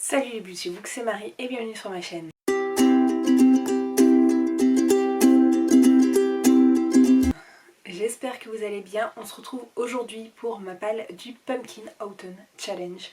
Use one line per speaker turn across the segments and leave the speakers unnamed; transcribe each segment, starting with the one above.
Salut les beautybooks, c'est Marie et bienvenue sur ma chaîne. J'espère que vous allez bien. On se retrouve aujourd'hui pour ma palle du Pumpkin Autumn Challenge.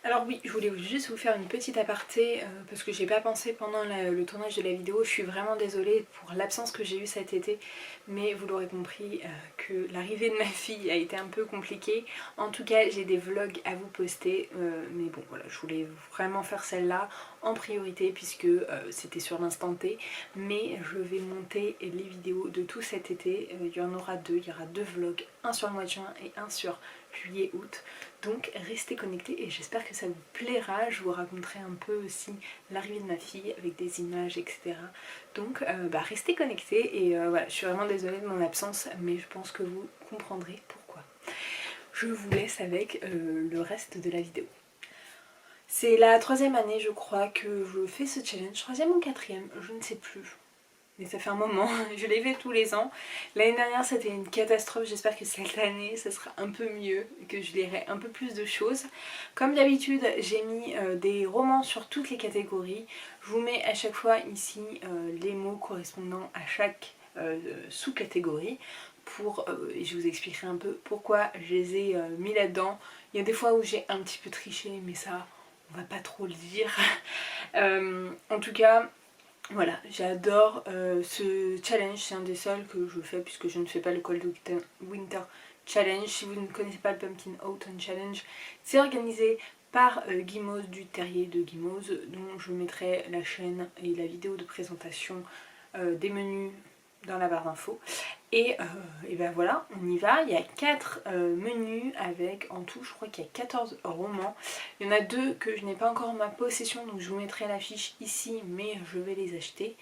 Alors oui, je voulais juste vous faire une petite aparté parce que j'ai pas pensé pendant le tournage de la vidéo. Je suis vraiment désolée pour l'absence que j'ai eue cet été, mais vous l'aurez compris que l'arrivée de ma fille a été un peu compliquée. En tout cas, j'ai des vlogs à vous poster, mais bon voilà, je voulais vraiment faire celle-là en priorité puisque c'était sur l'instant T, mais je vais monter les vidéos de tout cet été. Il y en aura deux, il y aura deux vlogs, un sur le mois de juin et un sur juillet-août. Donc restez connectés et j'espère que ça vous plaira. Je vous raconterai un peu aussi l'arrivée de ma fille avec des images, etc. Donc restez connectés et voilà, je suis vraiment désolée de mon absence, mais je pense que vous comprendrez pourquoi. Je vous laisse avec le reste de la vidéo. C'est la troisième année je crois que je fais ce challenge, troisième ou quatrième, je ne sais plus. Mais ça fait un moment, je l'ai fait tous les ans. L'année dernière c'était une catastrophe, j'espère que cette année ça sera un peu mieux, que je lirai un peu plus de choses. Comme d'habitude j'ai mis des romans sur toutes les catégories. Je vous mets à chaque fois ici les mots correspondant à chaque sous-catégorie. Et je vous expliquerai un peu pourquoi je les ai mis là-dedans. Il y a des fois où j'ai un petit peu triché, mais ça on va pas trop le dire. En tout cas, voilà, j'adore ce challenge, c'est un des seuls que je fais puisque je ne fais pas le Cold Winter Challenge. Si vous ne connaissez pas le Pumpkin Autumn Challenge, c'est organisé par Guimauze du Terrier de Guimauze, dont je mettrai la chaîne et la vidéo de présentation des menus dans la barre d'infos. Et ben voilà, on y va. Il y a 4 menus avec en tout, je crois qu'il y a 14 romans. Il y en a 2 que je n'ai pas encore en ma possession, donc je vous mettrai l'affiche ici, mais je vais les acheter.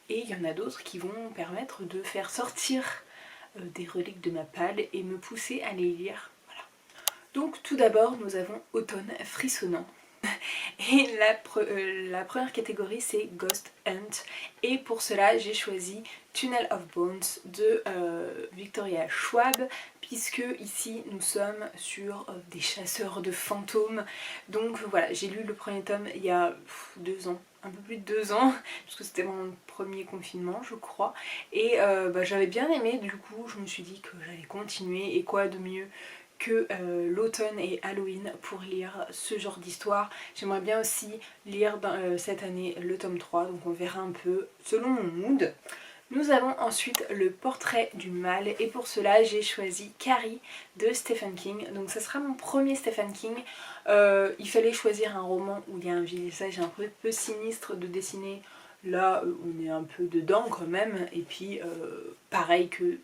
Et il y en a d'autres qui vont permettre de faire sortir des reliques de ma palle et me pousser à les lire. Voilà. Donc tout d'abord, nous avons Automne frissonnant. Et la première catégorie c'est Ghost Hunt, et pour cela j'ai choisi Tunnel of Bones de Victoria Schwab, puisque ici nous sommes sur des chasseurs de fantômes. Donc voilà, j'ai lu le premier tome il y a 2 ans, un peu plus de 2 ans, parce que c'était mon premier confinement je crois, et j'avais bien aimé, du coup je me suis dit que j'allais continuer, et quoi de mieux que l'automne et Halloween pour lire ce genre d'histoire. J'aimerais bien aussi lire cette année le tome 3, donc on verra un peu selon mon mood. Nous avons ensuite le portrait du mal, et pour cela j'ai choisi Carrie de Stephen King. Donc ça sera mon premier Stephen King. Il fallait choisir un roman où il y a un visage un peu sinistre de dessiner. Là on est un peu dedans quand même, et puis pareil que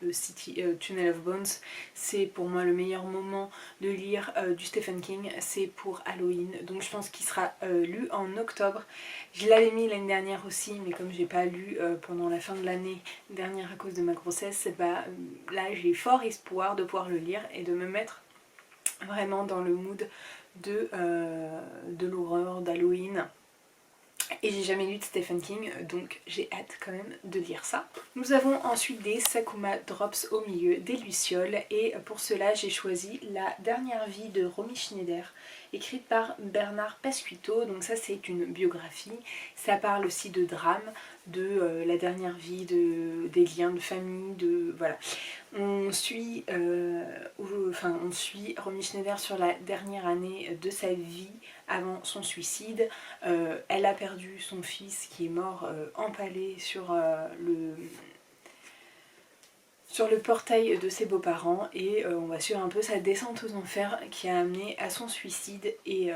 Tunnel of Bones, c'est pour moi le meilleur moment de lire du Stephen King, c'est pour Halloween, donc je pense qu'il sera lu en octobre. Je l'avais mis l'année dernière aussi, mais comme j'ai pas lu pendant la fin de l'année dernière à cause de ma grossesse, là j'ai fort espoir de pouvoir le lire et de me mettre vraiment dans le mood de l'horreur, d'Halloween. Et j'ai jamais lu de Stephen King, donc j'ai hâte quand même de lire ça. Nous avons ensuite des Sakuma Drops au milieu, des lucioles, et pour cela j'ai choisi La dernière vie de Romy Schneider, écrite par Bernard Pasquito. Donc ça c'est une biographie, ça parle aussi de drame, de la dernière vie, des liens de famille, voilà. On suit Romy Schneider sur la dernière année de sa vie avant son suicide. Elle a perdu son fils qui est mort empalé sur le portail de ses beaux-parents, et on va suivre un peu sa descente aux enfers qui a amené à son suicide, et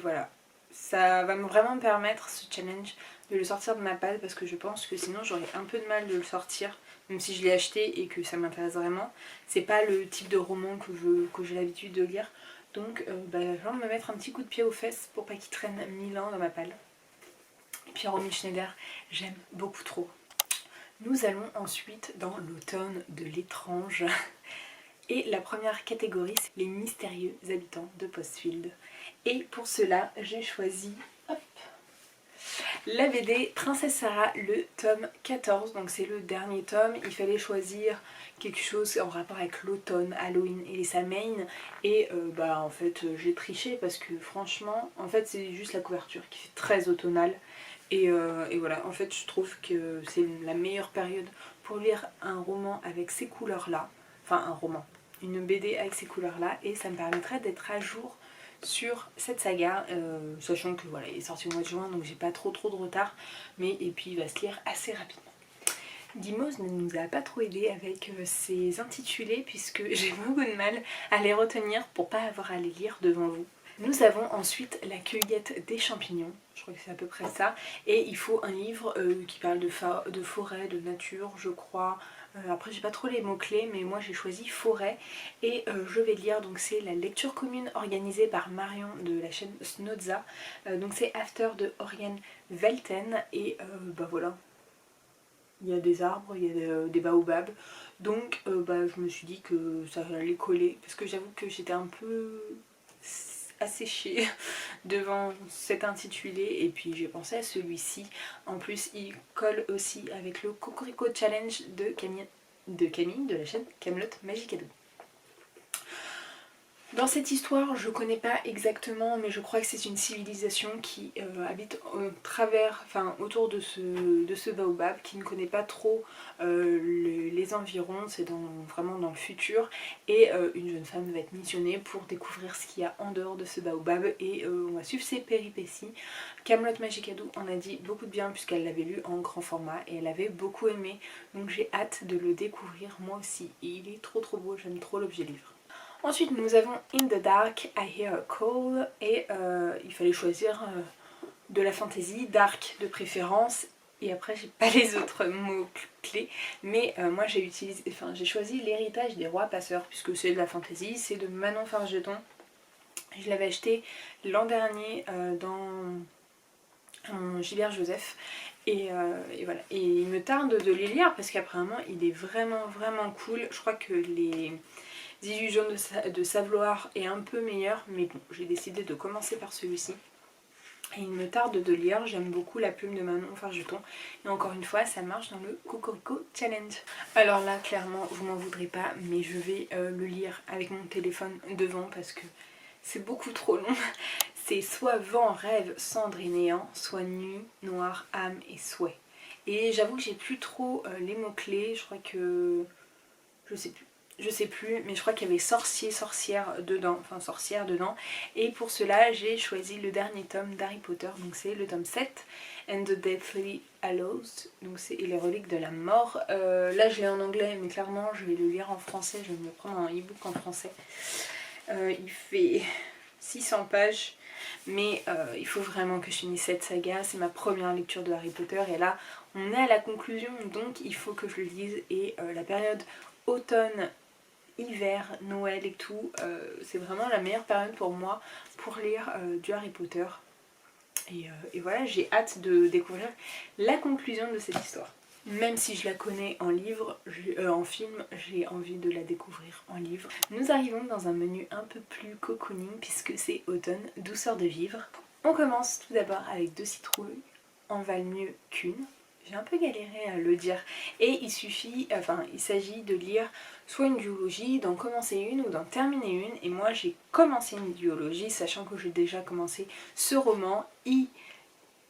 voilà. Ça va vraiment me permettre, ce challenge, de le sortir de ma palle, parce que je pense que sinon j'aurais un peu de mal de le sortir, même si je l'ai acheté et que ça m'intéresse vraiment. C'est pas le type de roman que j'ai l'habitude de lire, donc j'ai envie de me mettre un petit coup de pied aux fesses pour pas qu'il traîne 1000 ans dans ma palle. Et puis Romy Schneider, j'aime beaucoup trop. Nous allons ensuite dans l'automne de l'étrange. Et la première catégorie, c'est les mystérieux habitants de Postfield. Et pour cela, j'ai choisi la BD Princesse Sarah, le tome 14, donc c'est le dernier tome. Il fallait choisir quelque chose en rapport avec l'automne, Halloween et les Samhain, et bah en fait j'ai triché parce que franchement, en fait c'est juste la couverture qui fait très automnale, et voilà, en fait je trouve que c'est la meilleure période pour lire un roman avec ces couleurs là, enfin un roman, une BD avec ces couleurs là, et ça me permettrait d'être à jour sur cette saga, sachant que voilà, il est sorti au mois de juin, donc j'ai pas trop de retard, mais et puis il va se lire assez rapidement. Dimos ne nous a pas trop aidé avec ses intitulés, puisque j'ai beaucoup de mal à les retenir pour pas avoir à les lire devant vous. Nous avons ensuite la cueillette des champignons, je crois que c'est à peu près ça, et il faut un livre qui parle de forêt, de nature, je crois. Après j'ai pas trop les mots clés, mais moi j'ai choisi forêt, et je vais lire, donc c'est la lecture commune organisée par Marion de la chaîne Snodza, donc c'est After de Oriane Velten, et bah voilà, il y a des arbres, il y a des baobabs, donc bah, je me suis dit que ça allait coller, parce que j'avoue que j'étais un peu asséchée devant cet intitulé, et puis j'ai pensé à celui-ci. En plus il colle aussi avec le Cocorico Challenge de Camille de la chaîne Camelot Magic. Dans cette histoire, je connais pas exactement, mais je crois que c'est une civilisation qui habite au travers, enfin autour de ce baobab, qui ne connaît pas trop les environs, c'est vraiment dans le futur, et une jeune femme va être missionnée pour découvrir ce qu'il y a en dehors de ce baobab, et on va suivre ses péripéties. Camelot Magicado en a dit beaucoup de bien puisqu'elle l'avait lu en grand format et elle avait beaucoup aimé, donc j'ai hâte de le découvrir moi aussi, et il est trop beau, j'aime trop l'objet livre. Ensuite nous avons In the Dark, I Hear a Call, et il fallait choisir de la fantasy, dark de préférence, et après j'ai pas les autres mots clés, mais moi j'ai choisi L'Héritage des Rois Passeurs, puisque c'est de la fantasy, c'est de Manon Fargeton. Je l'avais acheté l'an dernier dans Gilbert Joseph, et voilà, et il me tarde de les lire parce qu'apparemment il est vraiment cool. Je crois que les Illusions de Savoir est un peu meilleur, mais bon, j'ai décidé de commencer par celui-ci. Et il me tarde de lire, j'aime beaucoup la plume de Manon Fargeton. Et encore une fois, ça marche dans le Cocorico Challenge. Alors là, clairement, vous m'en voudrez pas, mais je vais le lire avec mon téléphone devant parce que c'est beaucoup trop long. C'est soit vent, rêve, cendre et néant, soit nuit, noir, âme et souhait. Et j'avoue que j'ai plus trop les mots-clés, je crois que... je sais plus, mais je crois qu'il y avait sorcier, sorcière dedans, enfin sorcière dedans, et pour cela j'ai choisi le dernier tome d'Harry Potter, donc c'est le tome 7, And the Deathly Hallows, donc c'est les reliques de la mort. Là je l'ai en anglais, mais clairement je vais le lire en français, je vais me prendre un e-book en français. Il fait 600 pages, mais il faut vraiment que je finisse cette saga, c'est ma première lecture de Harry Potter, et là on est à la conclusion, donc il faut que je le lise, et la période automne, hiver, Noël et tout, c'est vraiment la meilleure période pour moi pour lire du Harry Potter, et voilà, j'ai hâte de découvrir la conclusion de cette histoire. Même si je la connais en livre, en film, j'ai envie de la découvrir en livre. Nous arrivons dans un menu un peu plus cocooning puisque c'est automne, douceur de vivre. On commence tout d'abord avec 2 citrouilles, en valent mieux qu'une. J'ai un peu galéré à le dire, et il s'agit de lire soit une duologie, d'en commencer une ou d'en terminer une, et moi j'ai commencé une duologie, sachant que j'ai déjà commencé ce roman. Il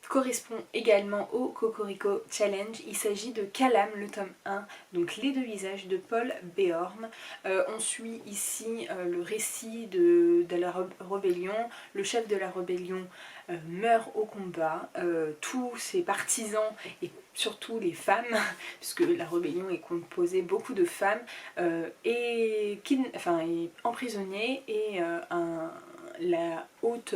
correspond également au Cocorico Challenge. Il s'agit de Calam, le tome 1, donc Les Deux Visages de Paul Béorn. On suit ici le récit de la rébellion. Le chef de la rébellion meurt au combat. Tous ses partisans et surtout les femmes, puisque la rébellion est composée beaucoup de femmes, est emprisonnée, et la haute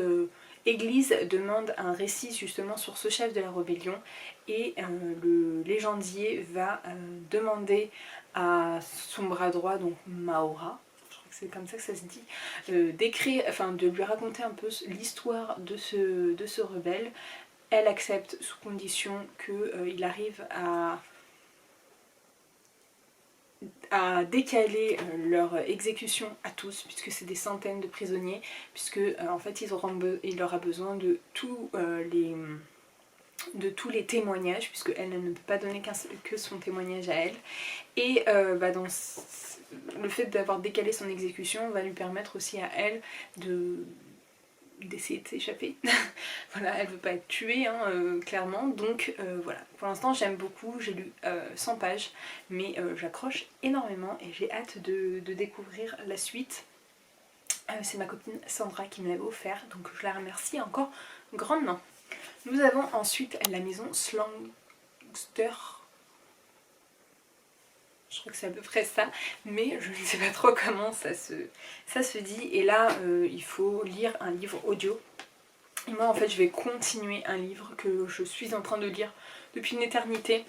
Église demande un récit justement sur ce chef de la rébellion, et le légendier va demander à son bras droit, donc Maora, je crois que c'est comme ça que ça se dit, d'écrire, de lui raconter un peu l'histoire de ce rebelle. Elle accepte sous condition qu'il arrive à décaler leur exécution à tous, puisque c'est des centaines de prisonniers, puisque en fait il aura besoin de tous de tous les témoignages, puisque elle ne peut pas donner que son témoignage à elle. Et le fait d'avoir décalé son exécution va lui permettre aussi à elle d'essayer de s'échapper. Voilà, elle veut pas être tuée, hein, clairement. Donc voilà, pour l'instant j'aime beaucoup, j'ai lu 100 pages, mais j'accroche énormément et j'ai hâte de découvrir la suite. C'est ma copine Sandra qui me l'avait offert, donc je la remercie encore grandement. Nous avons ensuite la maison Slangster. Je crois que c'est à peu près ça, mais je ne sais pas trop comment ça se dit. Et là, il faut lire un livre audio. Et moi, en fait, je vais continuer un livre que je suis en train de lire depuis une éternité.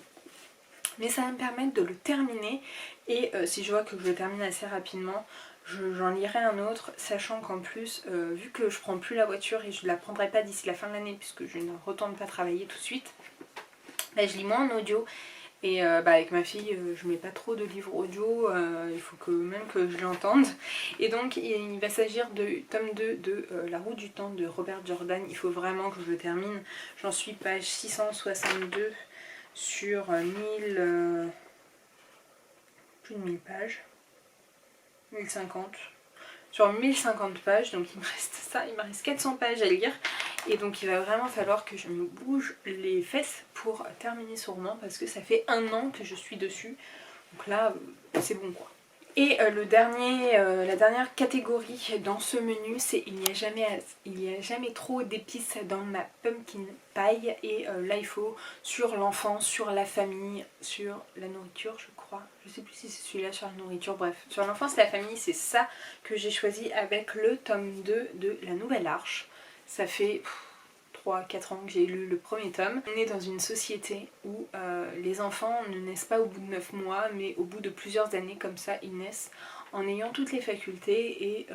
Mais ça va me permettre de le terminer. Et si je vois que je le termine assez rapidement, j'en lirai un autre, sachant qu'en plus, vu que je prends plus la voiture et je ne la prendrai pas d'ici la fin de l'année, puisque je ne retourne pas travailler tout de suite, bah, je lis moins en audio. Et avec ma fille, je mets pas trop de livres audio, il faut même que je l'entende. Et donc il va s'agir de tome 2 de La Roue du Temps de Robert Jordan. Il faut vraiment que je le termine. J'en suis page 662 sur 1000... plus de 1000 pages. 1050. Sur 1050 pages, donc il me reste ça, il me reste 400 pages à lire. Et donc il va vraiment falloir que je me bouge les fesses pour terminer ce roman parce que ça fait 1 an que je suis dessus. Donc là, c'est bon quoi. Et la dernière catégorie dans ce menu, c'est il n'y a jamais trop d'épices dans ma pumpkin pie. Et là il faut sur l'enfance, sur la famille, sur la nourriture je crois. Je sais plus si c'est celui-là sur la nourriture, bref. Sur l'enfance et la famille, c'est ça que j'ai choisi avec le tome 2 de La Nouvelle Arche. Ça fait 3-4 ans que j'ai lu le premier tome. On est dans une société où les enfants ne naissent pas au bout de 9 mois, mais au bout de plusieurs années comme ça, ils naissent en ayant toutes les facultés et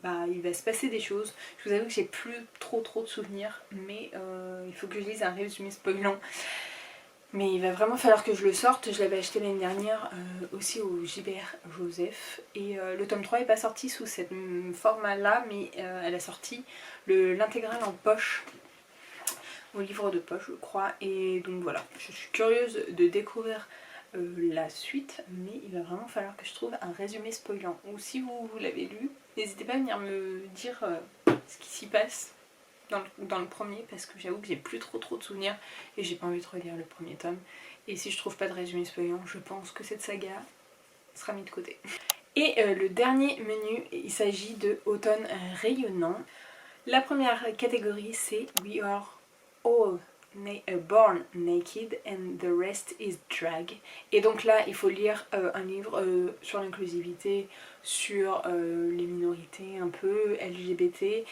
il va se passer des choses. Je vous avoue que j'ai plus trop de souvenirs, mais il faut que je lise un résumé spoilant. Mais il va vraiment falloir que je le sorte. Je l'avais acheté l'année dernière aussi au Gilbert Joseph. Et le tome 3 n'est pas sorti sous ce format là, mais elle a sorti l'intégrale en poche, au livre de poche je crois. Et donc voilà, je suis curieuse de découvrir la suite, mais il va vraiment falloir que je trouve un résumé spoilant. Ou si vous l'avez lu, n'hésitez pas à venir me dire ce qui s'y passe dans le premier, parce que j'avoue que j'ai plus trop de souvenirs et j'ai pas envie de relire le premier tome. Et si je trouve pas de résumé spoilant, je pense que cette saga sera mise de côté. Et le dernier menu, il s'agit de Automne rayonnant. La première catégorie, c'est We Are All Born Naked and the Rest is Drag. Et donc là, il faut lire un livre sur l'inclusivité, sur les minorités un peu, LGBT.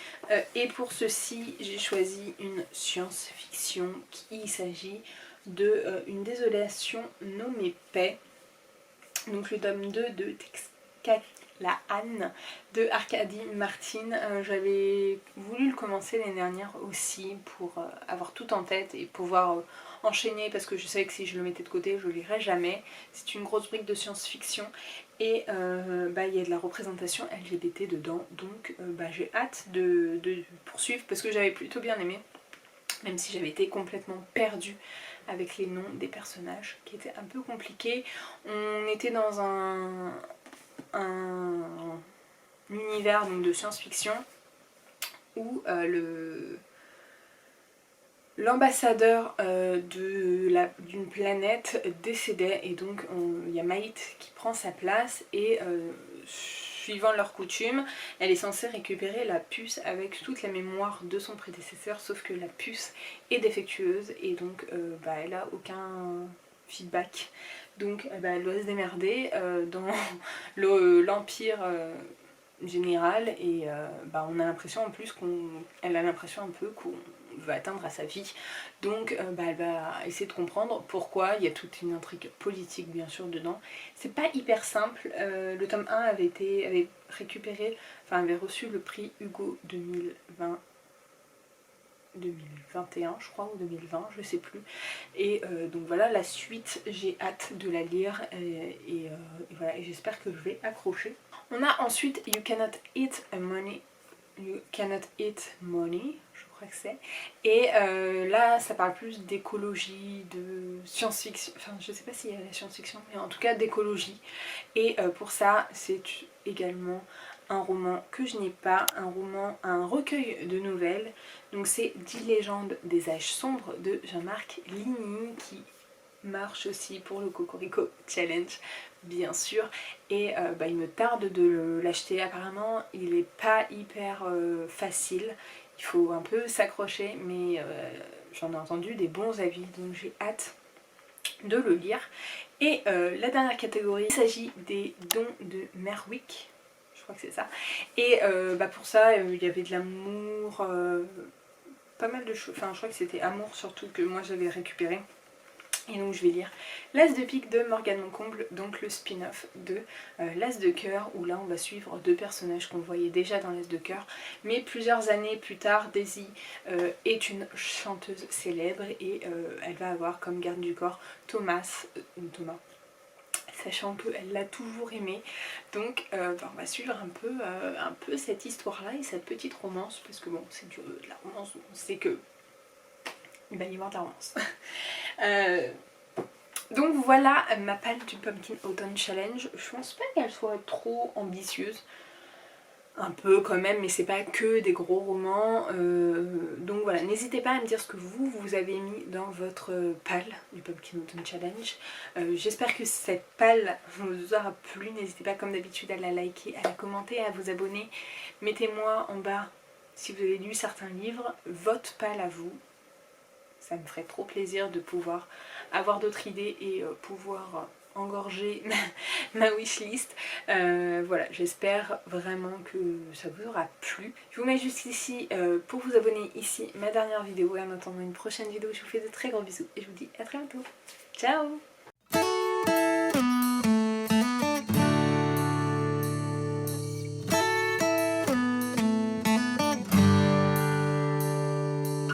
Et pour ceci, j'ai choisi une science-fiction. Il s'agit de Une désolation nommée Paix. Donc le tome 2 de La Anne de Arkady Martine. J'avais voulu le commencer l'année dernière aussi pour avoir tout en tête et pouvoir enchaîner, parce que je savais que si je le mettais de côté je ne lirais jamais. C'est une grosse brique de science-fiction et il y a de la représentation LGBT dedans, donc j'ai hâte de poursuivre parce que j'avais plutôt bien aimé, même si j'avais été complètement perdue avec les noms des personnages qui étaient un peu compliqués. On était dans un univers donc, de science-fiction où l'ambassadeur d'une planète décédait, et donc il y a Maït qui prend sa place et suivant leur coutume, elle est censée récupérer la puce avec toute la mémoire de son prédécesseur, sauf que la puce est défectueuse et donc elle a aucun feedback. Donc elle doit se démerder dans l'empire général et on a l'impression en plus elle a l'impression un peu qu'on veut atteindre à sa vie. Donc elle va essayer de comprendre pourquoi. Il y a toute une intrigue politique bien sûr dedans. C'est pas hyper simple. Le tome 1 avait récupéré, avait reçu le prix Hugo 2021 je crois, ou 2020, je sais plus. Et donc voilà, la suite, j'ai hâte de la lire et voilà, et j'espère que je vais accrocher. On a ensuite You Cannot Eat Money, je crois crois que c'est. Et là ça parle plus d'écologie, de science-fiction, enfin je sais pas s'il y a la science-fiction, mais en tout cas d'écologie. Et pour ça c'est également un roman que je n'ai pas, un recueil de nouvelles. Donc c'est 10 légendes des âges sombres de Jean-Marc Ligny qui marche aussi pour le Cocorico Challenge bien sûr. Et il me tarde de l'acheter, apparemment il est pas hyper facile, il faut un peu s'accrocher, mais j'en ai entendu des bons avis, donc j'ai hâte de le lire. Et la dernière catégorie, il s'agit des dons de Merwick, je crois que c'est ça. Et pour ça il y avait de l'amour, pas mal de choses, enfin je crois que c'était amour surtout que moi j'avais récupéré. Et donc je vais lire l'As de pique de Morgane Moncomble, donc le spin-off de l'As de cœur, où là on va suivre deux personnages qu'on voyait déjà dans l'As de cœur, mais plusieurs années plus tard, Daisy est une chanteuse célèbre et elle va avoir comme garde du corps Thomas, sachant qu'elle l'a toujours aimé. Donc on va suivre un peu cette histoire-là et cette petite romance, parce que bon, c'est de la romance, on sait que il va y avoir de la romance. Donc voilà ma palle du Pumpkin Autumn Challenge. Je pense pas qu'elle soit trop ambitieuse, un peu quand même, mais c'est pas que des gros romans. Donc voilà, n'hésitez pas à me dire ce que vous avez mis dans votre palle du Pumpkin Autumn Challenge. J'espère que cette palle vous aura plu. N'hésitez pas comme d'habitude à la liker, à la commenter, à vous abonner. Mettez-moi en bas si vous avez lu certains livres, votre palle à vous. Ça me ferait trop plaisir de pouvoir avoir d'autres idées et pouvoir engorger ma wishlist. Voilà, j'espère vraiment que ça vous aura plu. Je vous mets juste ici pour vous abonner ici ma dernière vidéo. Et en attendant une prochaine vidéo, je vous fais de très gros bisous et je vous dis à très bientôt. Ciao!